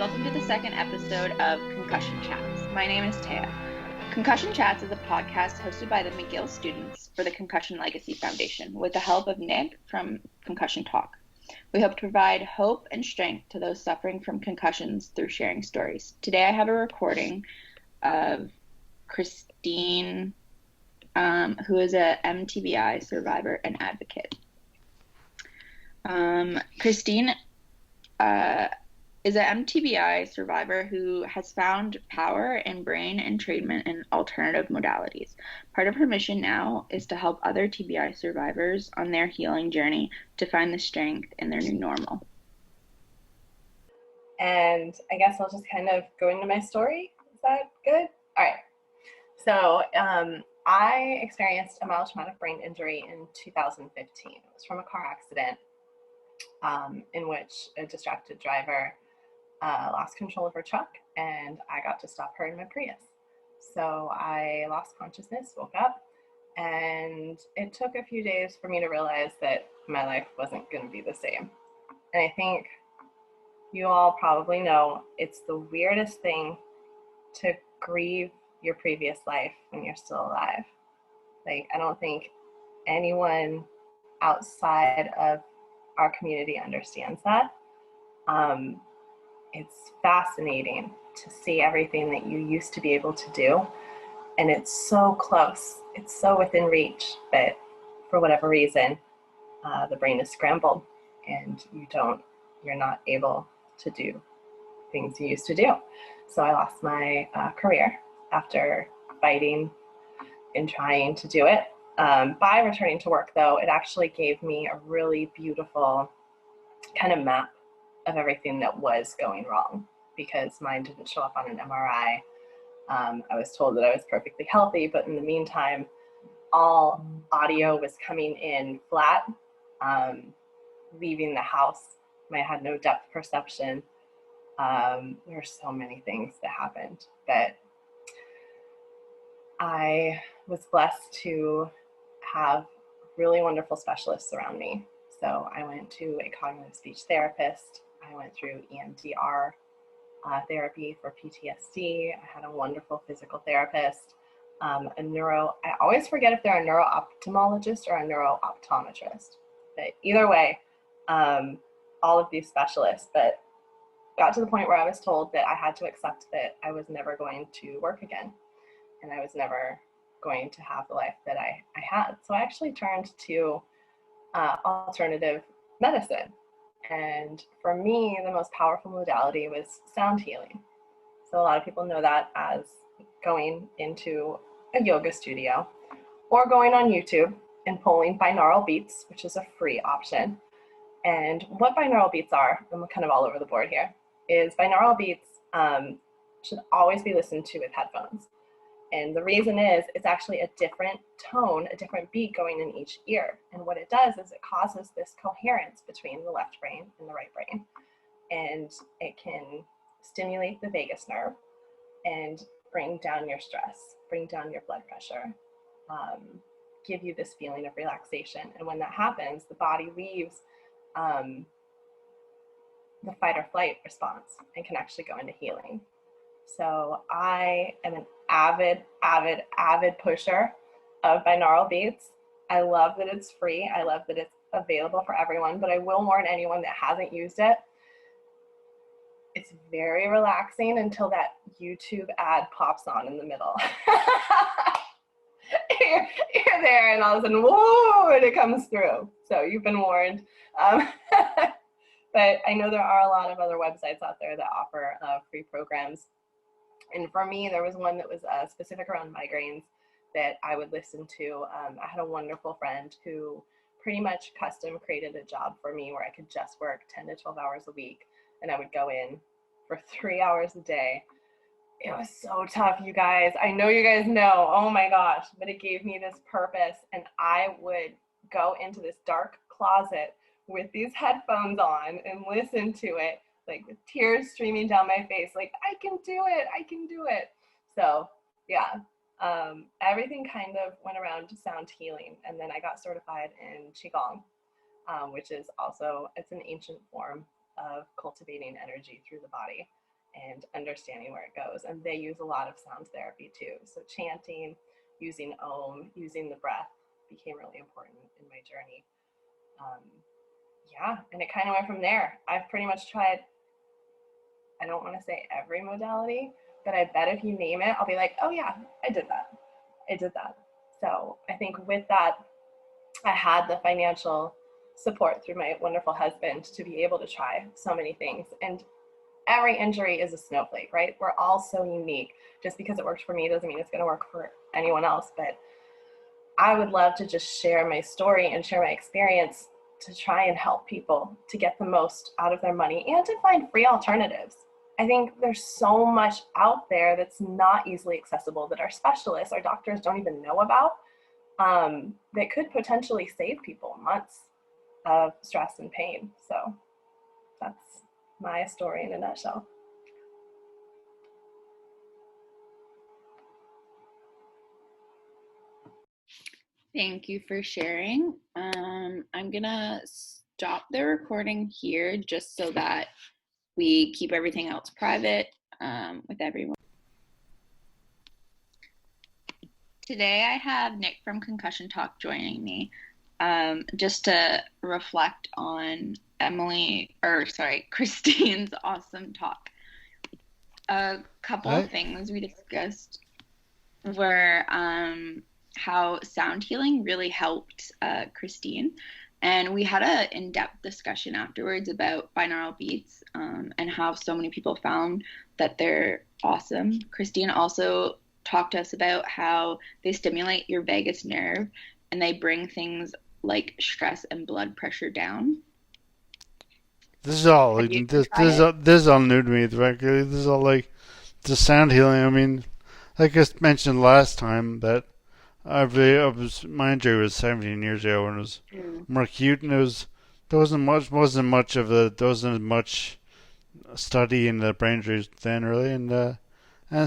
welcome to the second episode of Concussion Chats. My name is Taya. Concussion Chats is a podcast hosted by the McGill Students for the Concussion Legacy Foundation with the help of Nick from Concussion Talk. We hope to provide hope and strength to those suffering from concussions through sharing stories. Today I have a recording of Kristine, who is a mTBI survivor and advocate. Kristine is an mTBI survivor who has found power in brain entrainment and alternative modalities. Part of her mission now is to help other TBI survivors on their healing journey to find the strength in their new normal. And I guess I'll just kind of go into my story. Is that good? All right. So I experienced a mild traumatic brain injury in 2015. It was from a car accident in which a distracted driver lost control of her truck, and I got to stop her in my Prius. So I lost consciousness, woke up, and it took a few days for me to realize that my life wasn't going to be the same. And I think you all probably know it's the weirdest thing to grieve your previous life when you're still alive. Like, I don't think anyone outside of our community understands that. It's fascinating to see everything that you used to be able to do, and it's so close, it's so within reach, but for whatever reason, the brain is scrambled and you're not able to do things you used to do. So I lost my career after fighting and trying to do it. By returning to work, though, it actually gave me a really beautiful kind of map of everything that was going wrong, because mine didn't show up on an MRI. I was told that I was perfectly healthy, but in the meantime, all audio was coming in flat, leaving the house. I had no depth perception. There were so many things that happened, but I was blessed to have really wonderful specialists around me. So I went to a cognitive speech therapist. I went through EMDR therapy for PTSD. I had a wonderful physical therapist, I always forget if they're a neuro-ophthalmologist or a neuro-optometrist. But either way, all of these specialists, but got to the point where I was told that I had to accept that I was never going to work again, and I was never going to have the life that I had. So I actually turned to alternative medicine. And for me, the most powerful modality was sound healing. So a lot of people know that as going into a yoga studio or going on YouTube and pulling binaural beats, which is a free option. And what binaural beats are, I'm kind of all over the board here, is binaural beats should always be listened to with headphones. And the reason is it's actually a different tone, a different beat going in each ear. And what it does is it causes this coherence between the left brain and the right brain. And it can stimulate the vagus nerve and bring down your stress, bring down your blood pressure, give you this feeling of relaxation. And when that happens, the body leaves the fight or flight response and can actually go into healing. So I am an avid pusher of binaural beats. I love that it's free. I love that it's available for everyone, but I will warn anyone that hasn't used it. It's very relaxing until that YouTube ad pops on in the middle. you're there, and all of a sudden, whoa, and it comes through. So you've been warned. But I know there are a lot of other websites out there that offer free programs. And for me, there was one that was specific around migraines that I would listen to. I had a wonderful friend who pretty much custom created a job for me where I could just work 10 to 12 hours a week, and I would go in for 3 hours a day. It was so tough, you guys. I know you guys know, oh my gosh, but it gave me this purpose, and I would go into this dark closet with these headphones on and listen to it, like with tears streaming down my face, like, I can do it. So yeah, everything kind of went around to sound healing. And then I got certified in Qigong, which is also, it's an ancient form of cultivating energy through the body. and understanding where it goes. And they use a lot of sound therapy too. So chanting, using Om, using the breath became really important in my journey. Yeah, and it kind of went from there. I've pretty much tried, I don't want to say every modality, but I bet if you name it, I'll be like, oh yeah, I did that. I did that. So I think with that, I had the financial support through my wonderful husband to be able to try so many things. And every injury is a snowflake, right? We're all so unique. Just because it worked for me doesn't mean it's going to work for anyone else. But I would love to just share my story and share my experience to try and help people to get the most out of their money and to find free alternatives. I think there's so much out there that's not easily accessible that our specialists, our doctors don't even know about, that could potentially save people months of stress and pain. So that's my story in a nutshell. Thank you for sharing. I'm gonna stop the recording here just so that we keep everything else private with everyone. Today I have Nick from Concussion Talk joining me just to reflect on Kristine's awesome talk. A couple of things we discussed were how sound healing really helped Kristine. And we had an in-depth discussion afterwards about binaural beats and how so many people found that they're awesome. Kristine also talked to us about how they stimulate your vagus nerve and they bring things like stress and blood pressure down. This is all this is all new to me. This is all like the sound healing. I mean, like I mentioned last time that my injury was 17 years ago and it was more acute, and there wasn't much study in the brain injuries then really, and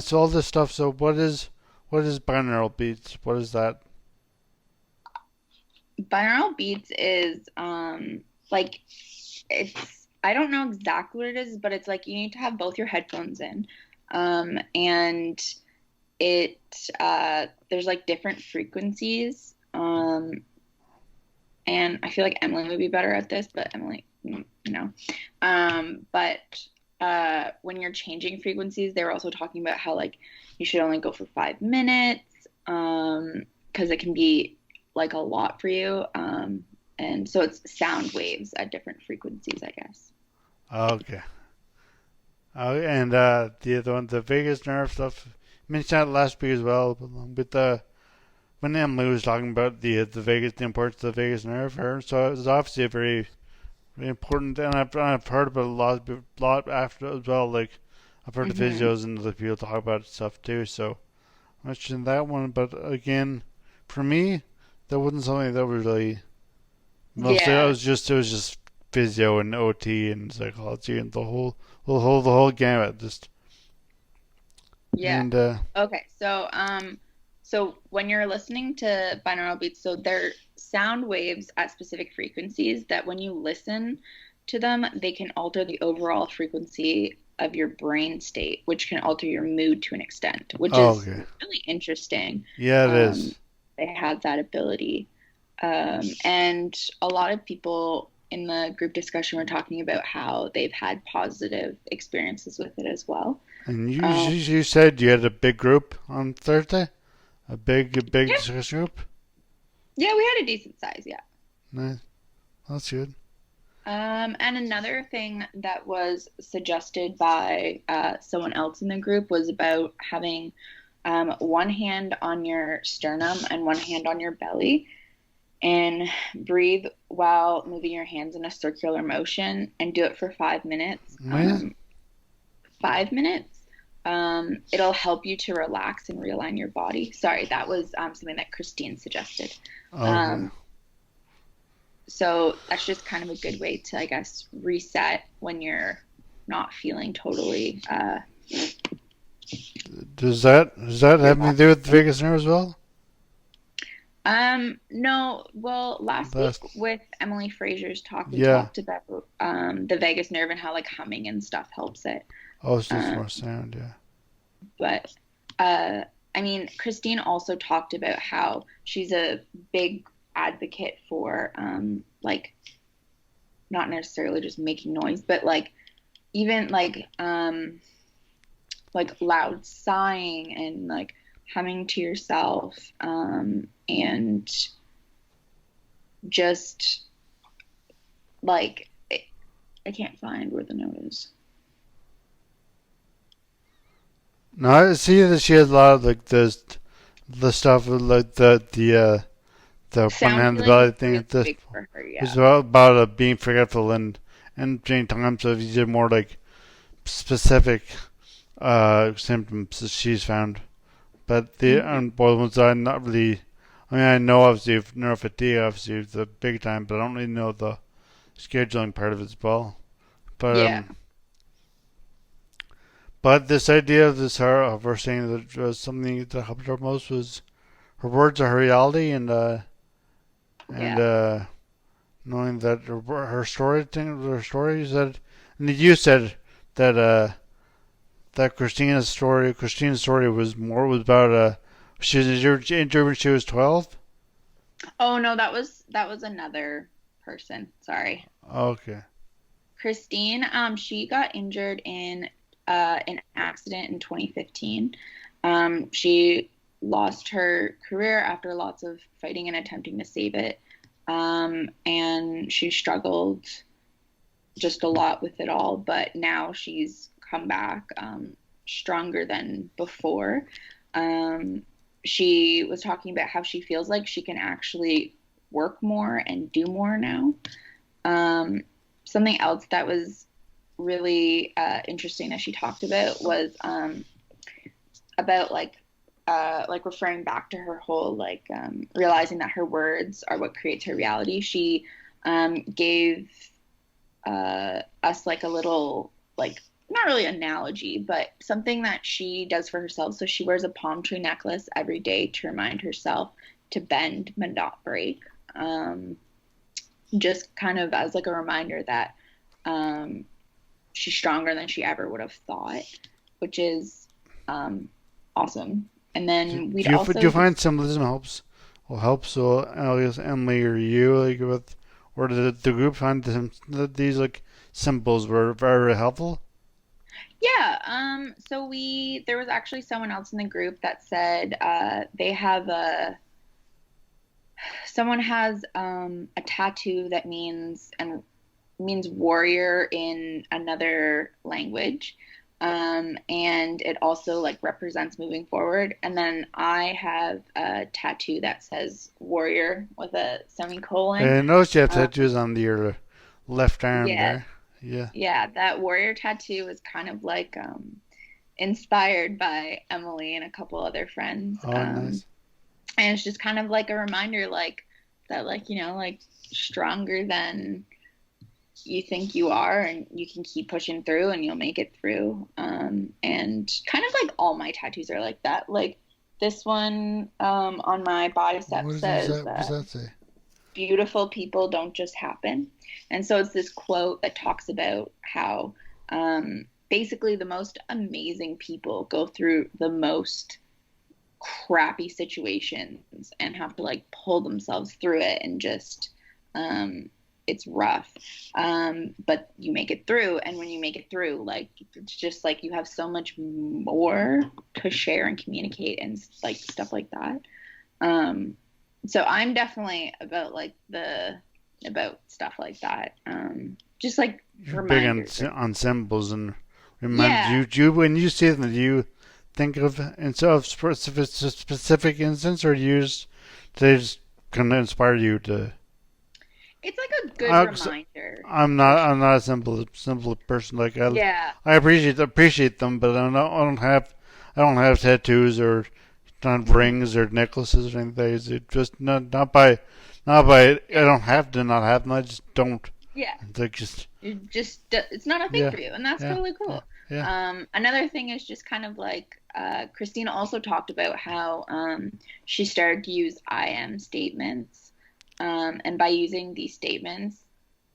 so all this stuff. So what is binaural beats? What is that? Binaural beats is it's, I don't know exactly what it is, but it's like you need to have both your headphones in, and it there's like different frequencies, and I feel like Emily would be better at this, but Emily, but when you're changing frequencies, they were also talking about how like you should only go for 5 minutes, because it can be like a lot for you, and so it's sound waves at different frequencies, I guess. Okay. And the other one, the vagus nerve stuff, I mentioned that last week as well, with when Emily was talking about the importance of the vagus nerve, so it's obviously a very, very important, and I've heard about a lot after as well. Like I've heard the physios and the people talk about stuff too. So I mentioned that one, but again, for me, that wasn't something that was really. Mostly, it was just physio and OT and psychology and the whole gamut. Just And, okay, so when you're listening to binaural beats, so they're sound waves at specific frequencies that when you listen to them, they can alter the overall frequency of your brain state, which can alter your mood to an extent, which is really interesting. Yeah, it is. They have that ability. And a lot of people in the group discussion were talking about how they've had positive experiences with it as well. And you said you had a big group on Thursday? A big discussion group? Yeah, we had a decent size, yeah. Nice. That's good. And another thing that was suggested by someone else in the group was about having one hand on your sternum and one hand on your belly, and breathe while moving your hands in a circular motion, and do it for 5 minutes. 5 minutes. It'll help you to relax and realign your body. Sorry, that was something that Kristine suggested. So that's just kind of a good way to, I guess, reset when you're not feeling totally. Does that have anything to do with the vagus nerve as well? No, well, last week Last, with Emily Fraser's talk, we yeah. talked about the vagus nerve and how like humming and stuff helps it. Oh, it's just Um, more sound, yeah. but uh, I mean, Kristine also talked about how she's a big advocate for like not necessarily just making noise, but even like loud sighing and like humming to yourself, and just like I can't find where the note is. No, I see that she has a lot of like the stuff with like the one Sound hand healing is belly thing. really This big for her, is yeah. about being forgetful and during times of you did more like specific symptoms that she's found. But the Hmm. both ones I'm not really. I mean, I know obviously of neurofatigue, obviously the big time, but I don't really know the scheduling part of it as well. But Yeah, but this idea of this her of her saying that something that helped her most was her words are her reality, and yeah. knowing that her story thing, her story said, and you said that that Christine's story was about she was injured when she was 12. Oh no, that was another person. Sorry. Okay. Kristine, she got injured in an accident in 2015. She lost her career after lots of fighting and attempting to save it. And she struggled just a lot with it all, but now she's come back stronger than before. Um, she was talking about how she feels like she can actually work more and do more now. Um, Something else that was really interesting that she talked about was about like referring back to her whole realizing that her words are what creates her reality. She gave us like a little like not really analogy, but something that she does for herself. So she wears a palm tree necklace every day to remind herself to bend but not break. Um, just kind of as like a reminder that um, she's stronger than she ever would have thought, which is awesome. And then we'd Do also you find symbolism helps? Will help so I guess Emily or you like with or the group find these like symbols were very helpful? yeah. So there was actually someone else in the group that said they have someone has a tattoo that means warrior in another language. And it also like represents moving forward. And then I have a tattoo that says warrior with a semicolon. I noticed you have Um, tattoos on your left arm yeah, there. Yeah. yeah, that warrior tattoo is kind of like inspired by Emily and a couple other friends. Oh, nice. And it's just kind of like a reminder, like that, like like stronger than you think you are, and you can keep pushing through and you'll make it through. And kind of like all my tattoos are like that. Like this one on my bicep What does he say? says What does that say? beautiful people don't just happen. And so it's this quote that talks about how basically the most amazing people go through the most crappy situations and have to like pull themselves through it, and just it's rough, but you make it through. And when you make it through, like it's just like you have so much more to share and communicate and like stuff like that. So I'm definitely about like the about stuff like that, just like You're big reminders. on symbols and remind Yeah, you when you see them. Do you think of instead of specific instance, or do you just they just kind of inspire you to? it's like a good I, reminder for sure. I'm not a simple person. Like Yeah, I appreciate them, but I don't have tattoos or not rings or necklaces or anything. It's just not by I don't have to not have them. I just don't. yeah. It's like just It's not a thing yeah for you, and that's yeah totally yeah cool. Another thing is just kind of like Kristine also talked about how she started to use I am statements. And by using these statements,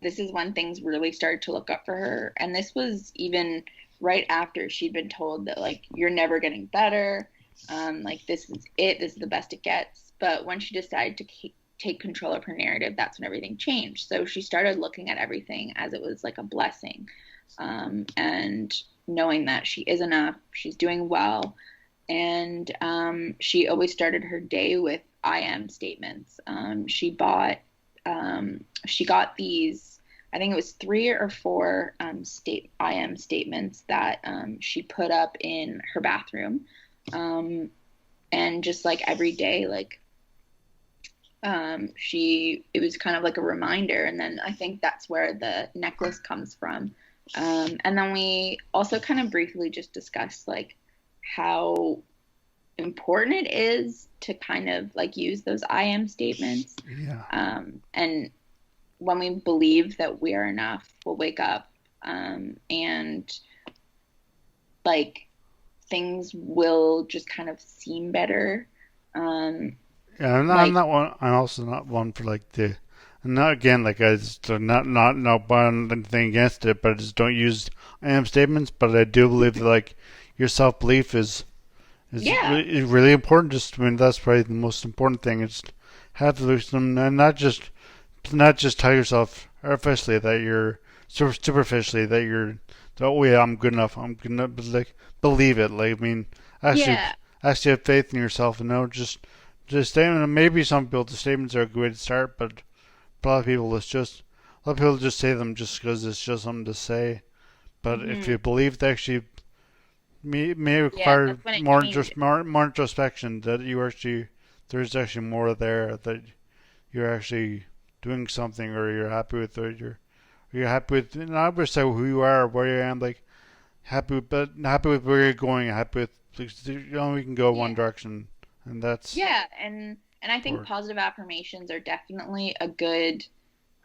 this is when things really started to look up for her. And this was even right after she'd been told that, like, you're never getting better. Like, this is it. This is the best it gets. But when she decided to take control of her narrative, that's when everything changed. So she started looking at everything as it was like a blessing. And knowing that she is enough, she's doing well. And she always started her day with I am statements. She got these, I think it was 3 or 4 I am statements that she put up in her bathroom. And just like every day, like it was kind of like a reminder. And then I think that's where the necklace comes from. And then we also kind of briefly just discussed like how important it is to kind of like use those I am statements. Yeah. And when we believe that we are enough, we'll wake up and like things will just kind of seem better. Yeah, I'm not one. I'm also not one for like the. Not again, like I just not buying anything against it, but I just don't use I am statements. But I do believe that like your self belief is really important. Just I mean that's probably the most important thing. Is have some and not just tell yourself artificially that you're superficially that you're oh yeah I'm good enough but like believe it. Like I mean actually have faith in yourself and know just statement. Maybe some people the statements are a good way to start, but a lot of people just say them just because it's just something to say. But if you believe that actually may require more introspection, that you actually there's actually more there that you're actually doing something or you're happy with or you're happy with not just who you are or where you are, like happy with where you're going, happy with we can go one direction and that's and I think positive affirmations are definitely a good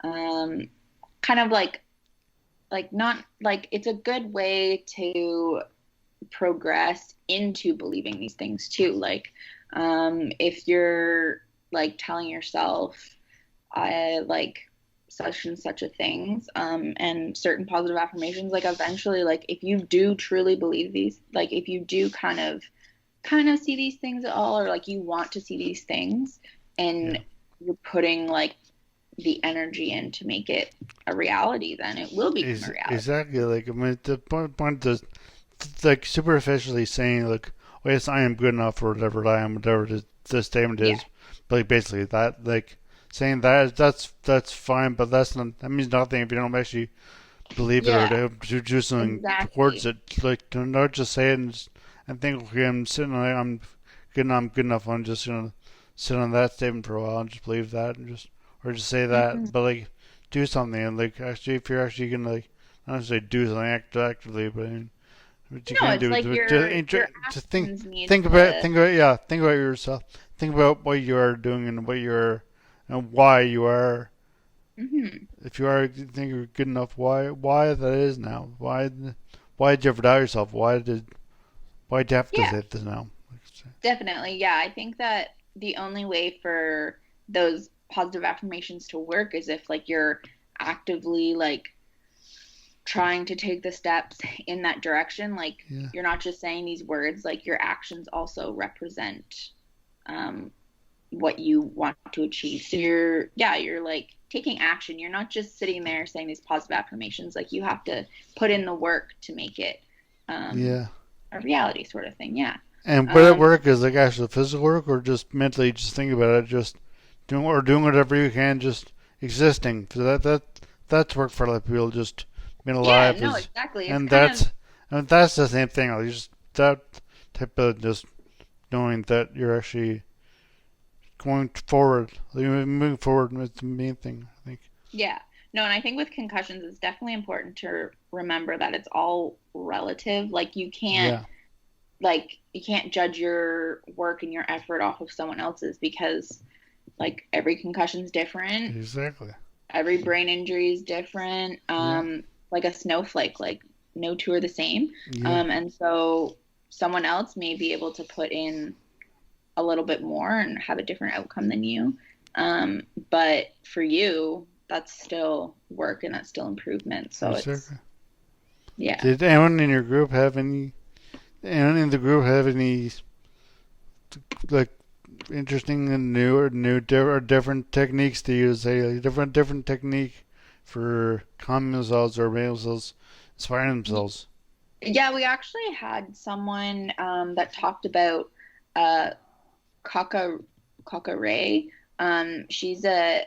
kind of like not like it's a good way to progress into believing these things too. Like if you're like telling yourself I like such and such a things and certain positive affirmations, like eventually like if you do truly believe these, like if you do kind of see these things at all or like you want to see these things and you're putting like the energy in to make it a reality, then it will become a reality. Exactly. Like I mean the point is like superficially saying like oh yes I am good enough or whatever I am whatever the statement is, but like basically that like saying that's fine, but that means nothing if you don't actually believe it or do something towards it. Like do not just say it and think okay I'm sitting I'm good enough I'm just gonna sit on that statement for a while and just believe that and just say that, but like do something and like actually if you're actually gonna like not necessarily do something actively, but I mean, what you can do like to think about yourself, think about what you are doing and what you're and why you are. If you are think you're good enough, why that is now? Why did you ever doubt yourself? Why do you have to say this now? Definitely, yeah. I think that the only way for those positive affirmations to work is if like you're actively like trying to take the steps in that direction. Like you're not just saying these words, like your actions also represent what you want to achieve. So you're like taking action. You're not just sitting there saying these positive affirmations. Like you have to put in the work to make it a reality sort of thing. Yeah. And whether work is like actual physical work or just mentally just think about it, just doing whatever you can, just existing. So that's work for a lot of people, just being alive. Yeah, no, exactly. And that's the same thing. Like just that type of just knowing that you're actually going forward, moving forward is the main thing, I think. Yeah. No, and I think with concussions, it's definitely important to remember that it's all relative. Like you can't judge your work and your effort off of someone else's because like every concussion is different. Exactly. Every brain injury is different. Like a snowflake, like no two are the same. Yeah. And so someone else may be able to put in a little bit more and have a different outcome than you. But for you, that's still work and that's still improvement. So Sure. yeah. Did anyone in your group have any? Anyone in the group have any like interesting and new or different techniques to use? A different technique for calming themselves or making themselves inspiring themselves. Yeah, we actually had someone that talked about uh, Kaka Ray. She's a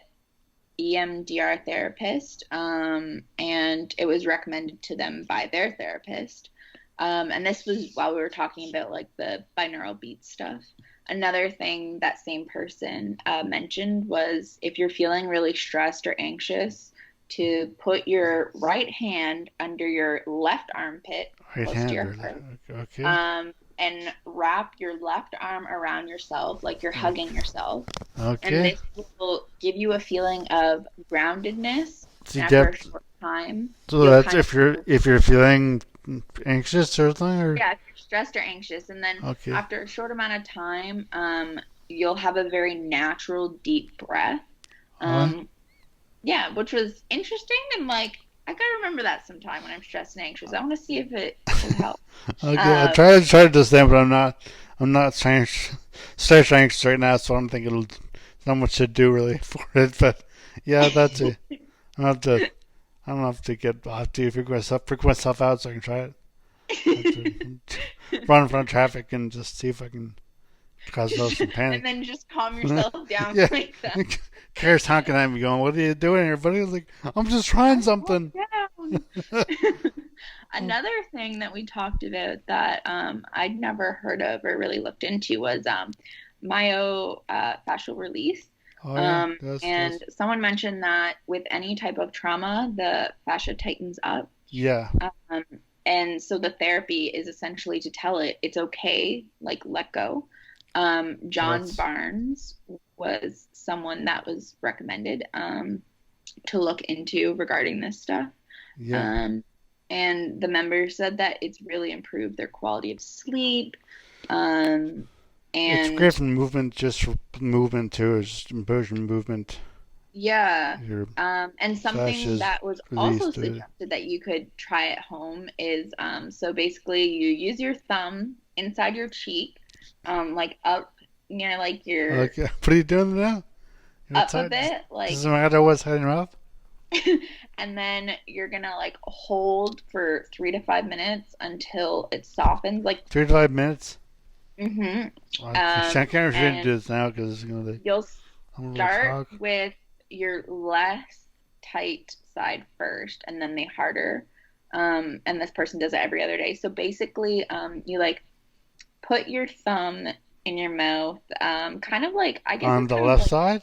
EMDR therapist, and it was recommended to them by their therapist. And this was while we were talking about like the binaural beat stuff. Another thing that same person mentioned was if you're feeling really stressed or anxious, to put your right hand under your left armpit, Right close to your hand, heart, okay. and wrap your left arm around yourself like you're hugging yourself. And Okay. this will give you a feeling of groundedness. See, And after a depth. short time, So you'll that's kind of, if you're feeling anxious or something, or yeah, if you're stressed or anxious. And then okay. after a short amount of time, you'll have a very natural, deep breath. Yeah, which was interesting. And like, I gotta remember that sometime when I'm stressed and anxious. I want to see if it helps. Okay, I tried this then, but I'm not stress anxious right now, so I don't think it'll not much to do really for it. But yeah, that's it. I don't have to. I don't have to get. I have to freak myself out so I can try it. I have to run in front of traffic and just see if I can cause some panic. And then just calm yourself down Yeah. like that. Karen's honking at me, going, "What are you doing here, buddy?" I was like, "I'm just trying something." Another thing that we talked about that I'd never heard of or really looked into was myofascial release. Oh yeah, And someone mentioned that with any type of trauma, the fascia tightens up. yeah. And so the therapy is essentially to tell it it's okay, like let go. John Barnes was someone that was recommended to look into regarding this stuff. Yeah. And the members said that it's really improved their quality of sleep. And it's great for movement, just for movement too. It's just immersion movement. Yeah. And something that was also released, suggested that you could try at home is so basically you use your thumb inside your cheek, like up near like your Okay. What are you doing now? up a bit, like doesn't matter what's side your mouth. and then you're gonna like hold for 3 to 5 minutes until it softens, like 3 to 5 minutes. Mm-hmm. I can't really do this now because it's gonna. You'll start with your less tight side first, and then the harder. And this person does it every other day. So basically, you like put your thumb in your mouth, kind of like I guess on the left side.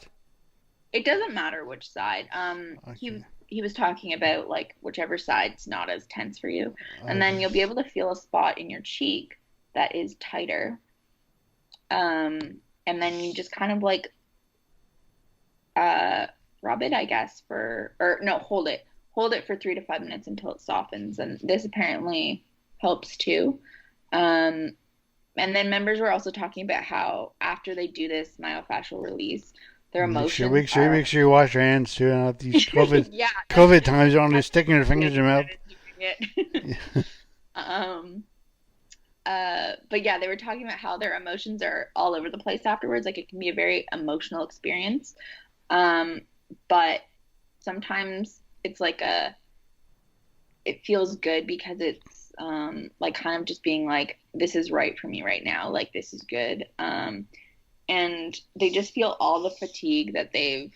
It doesn't matter which side. Okay. He was talking about like whichever side's not as tense for you, and then you'll be able to feel a spot in your cheek that is tighter. And then you just kind of like rub it, I guess, hold it. Hold it for 3 to 5 minutes until it softens, and this apparently helps too. And then members were also talking about how after they do this myofascial release, their emotions. Make sure you wash your hands too. And these COVID COVID times, you're only sticking your fingers in your mouth. But yeah, they were talking about how their emotions are all over the place afterwards. Like it can be a very emotional experience. But sometimes it's like it feels good because it's like kind of just being like, this is right for me right now. Like this is good. And they just feel all the fatigue that they've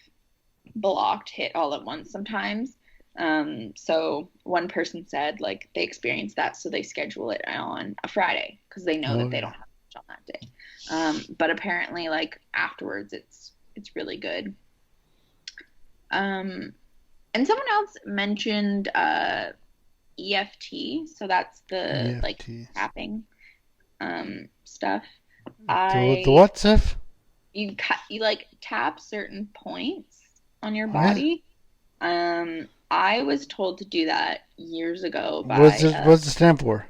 blocked hit all at once sometimes. So one person said like they experience that, so they schedule it on a Friday because they know that they don't have much on that day. But apparently like afterwards it's really good. And someone else mentioned EFT, so that's the EFT. like tapping stuff. The what stuff? You like tap certain points on your body. I was told to do that years ago What's by it? What's it stand for?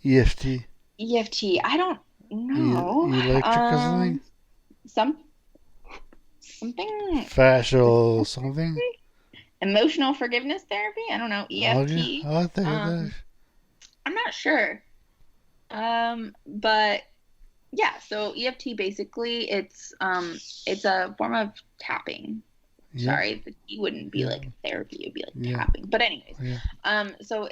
EFT. EFT. I don't know. Electric or something? Some something Fascial something? emotional forgiveness therapy. I don't know. Oh, yeah. EFT. Oh, I think that. I'm not sure. But yeah. So EFT basically it's a form of tapping. Yeah. Sorry, the T wouldn't be Yeah. like therapy. It'd be like Yeah. tapping. But anyways, Yeah. so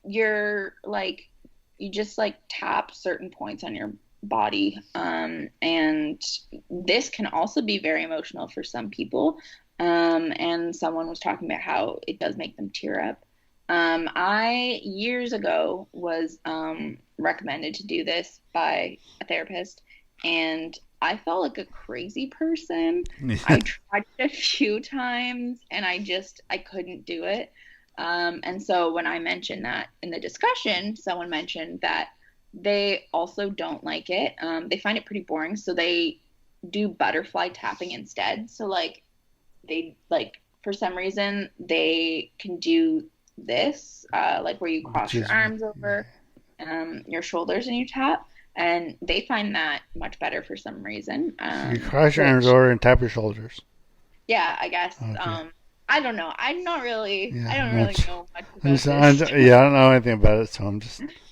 you're like you just like tap certain points on your body, and this can also be very emotional for some people. And someone was talking about how it does make them tear up. I years ago was recommended to do this by a therapist, and I felt like a crazy person. I tried it a few times and I couldn't do it. And so when I mentioned that in the discussion, someone mentioned that they also don't like it. They find it pretty boring, so they do butterfly tapping instead. So for some reason they can do this, like where you cross your arms over your shoulders and you tap. And they find that much better for some reason. You cross your arms over and tap your shoulders. Yeah, I guess. Okay. I don't know. I'm not really. Yeah, I don't really know much about this. Yeah, I don't know anything about it, so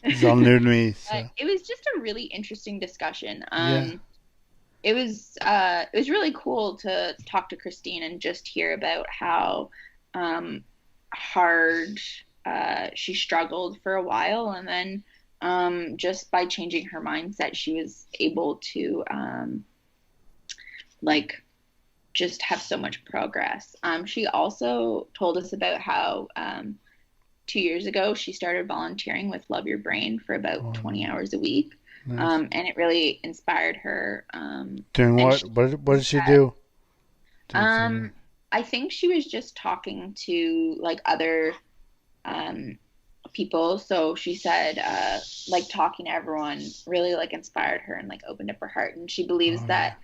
it's all new to me. So. It was just a really interesting discussion. Yeah. It was really cool to talk to Kristine and just hear about how hard she struggled for a while, and then just by changing her mindset, she was able to just have so much progress. She also told us about how 2 years ago she started volunteering with Love Your Brain for about 20 hours a week. Nice. And it really inspired her. Doing what? What did she do? I think she was just talking to other people. So she said talking to everyone really inspired her and opened up her heart. And she believes that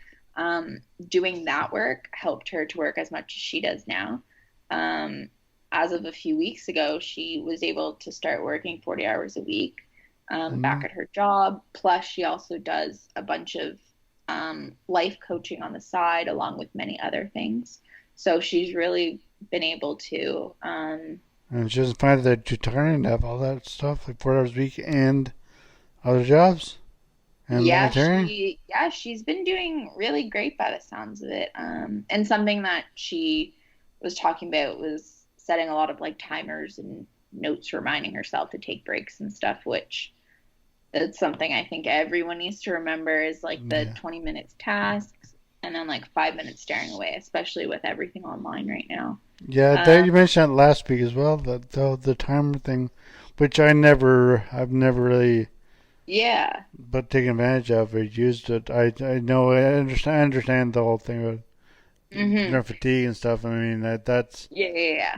doing that work helped her to work as much as she does now. As of a few weeks ago, she was able to start working 40 hours a week back at her job. Plus, she also does a bunch of life coaching on the side, along with many other things. So she's really been able to. And she doesn't find that too tiring to have all that stuff, 4 hours a week and other jobs? And she's been doing really great by the sounds of it. And something that she was talking about was setting a lot of timers and notes reminding herself to take breaks and stuff, which it's something I think everyone needs to remember is the 20 minutes tasks and then 5 minutes staring away, especially with everything online right now. Yeah, you mentioned that last week as well, the timer thing, which I've never really but taken advantage of or used it. I understand the whole thing about fatigue and stuff. I mean that's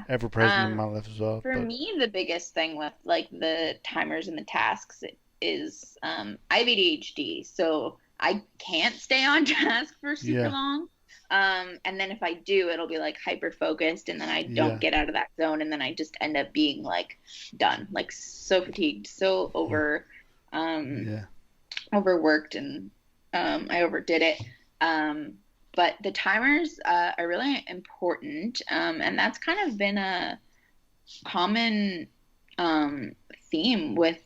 ever present in my life as well. For me, the biggest thing with the timers and the tasks is I have ADHD, so I can't stay on task for super long. And then if I do, it'll be hyper focused, and then I don't get out of that zone, and then I just end up being done, so fatigued, so overworked, and I overdid it. But the timers are really important, and that's kind of been a common theme with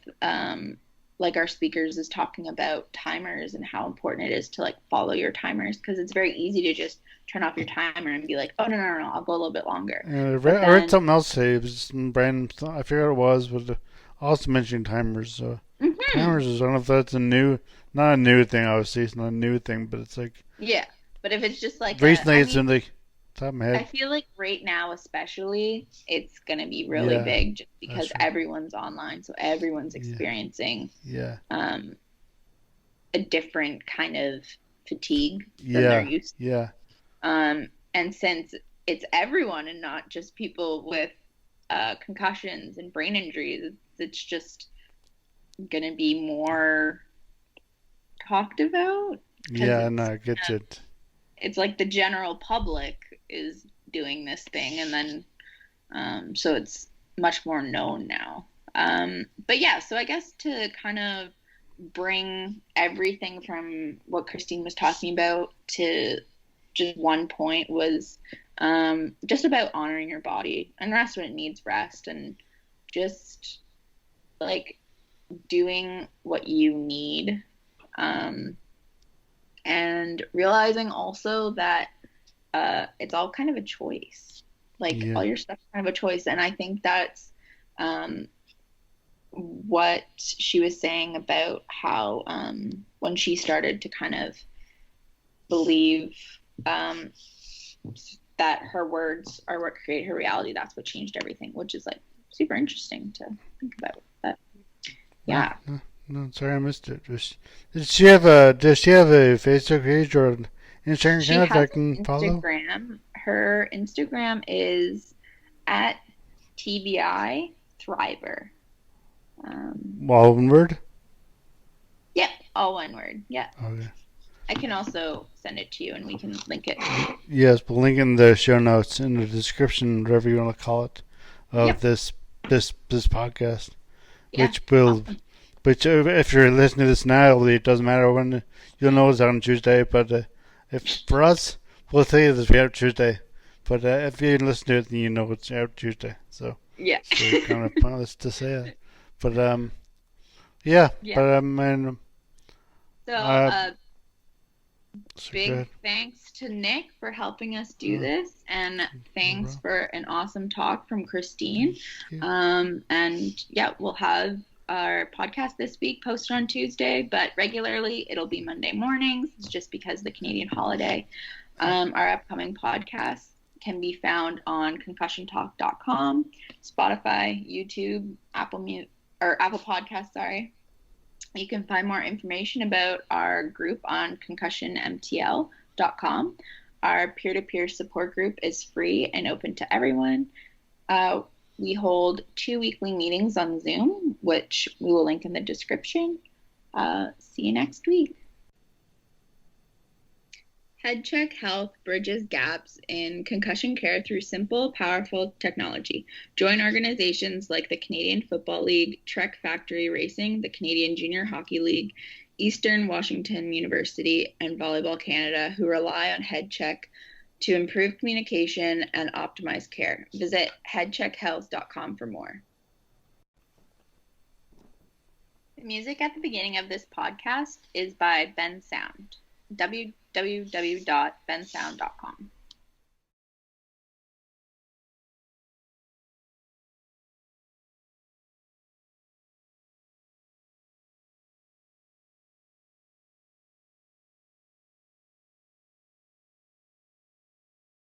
our speakers is talking about timers and how important it is to follow your timers, because it's very easy to just turn off your timer and be oh no, I'll go a little bit longer. I read something else today. It was Brandon, I forget what it was also mentioning timers. So timers is, I don't know if that's not a new thing. Obviously, it's not a new thing, but it's but if it's just recently, it's in the top of my head. I feel right now, especially, it's gonna be really big just because everyone's online, so everyone's experiencing a different kind of fatigue than they're used to. And since it's everyone and not just people with concussions and brain injuries, it's just gonna be more talked about. Yeah, no, I get it. It's the general public is doing this thing, and then So it's much more known now. But yeah, so I guess to kind of bring everything from what Kristine was talking about to just one point was just about honoring your body and rest when it needs rest, and just like doing what you need, and realizing also that it's all kind of a choice. Like all your stuff's kind of a choice, and I think that's what she was saying about how when she started to kind of believe that her words are what create her reality, that's what changed everything, which is like super interesting to think about. But yeah. No, sorry, I missed it. Does she have a Facebook page or an Instagram account I can follow? Her Instagram is at TBI Thriver. All one word? Yeah, all one word. Yeah. Okay. I can also send it to you and we can link it. Yes, we'll link in the show notes, in the description, whatever you want to call it, of this podcast. Yeah, which will, awesome. Which if you're listening to this now, it doesn't matter when you'll know it's on Tuesday. But if for us, we'll tell you that we out Tuesday. But if you listen to it, then you know it's out Tuesday. So yeah, so kind of pointless to say it. But yeah. But and so big thanks to Nick for helping us do this, and thanks for an awesome talk from Kristine. And yeah, we'll have our podcast this week posted on Tuesday, but regularly it'll be Monday mornings, just because of the Canadian holiday. Our upcoming podcast can be found on concussiontalk.com, Spotify, YouTube, Apple Podcasts, sorry. You can find more information about our group on concussionmtl.com. Our peer-to-peer support group is free and open to everyone. We hold 2 weekly meetings on Zoom, which we will link in the description. See you next week. HeadCheck Health bridges gaps in concussion care through simple, powerful technology. Join organizations like the Canadian Football League, Trek Factory Racing, the Canadian Junior Hockey League, Eastern Washington University, and Volleyball Canada, who rely on HeadCheck to improve communication and optimize care. Visit headcheckhealth.com for more. The music at the beginning of this podcast is by Ben Sound. www.bensound.com.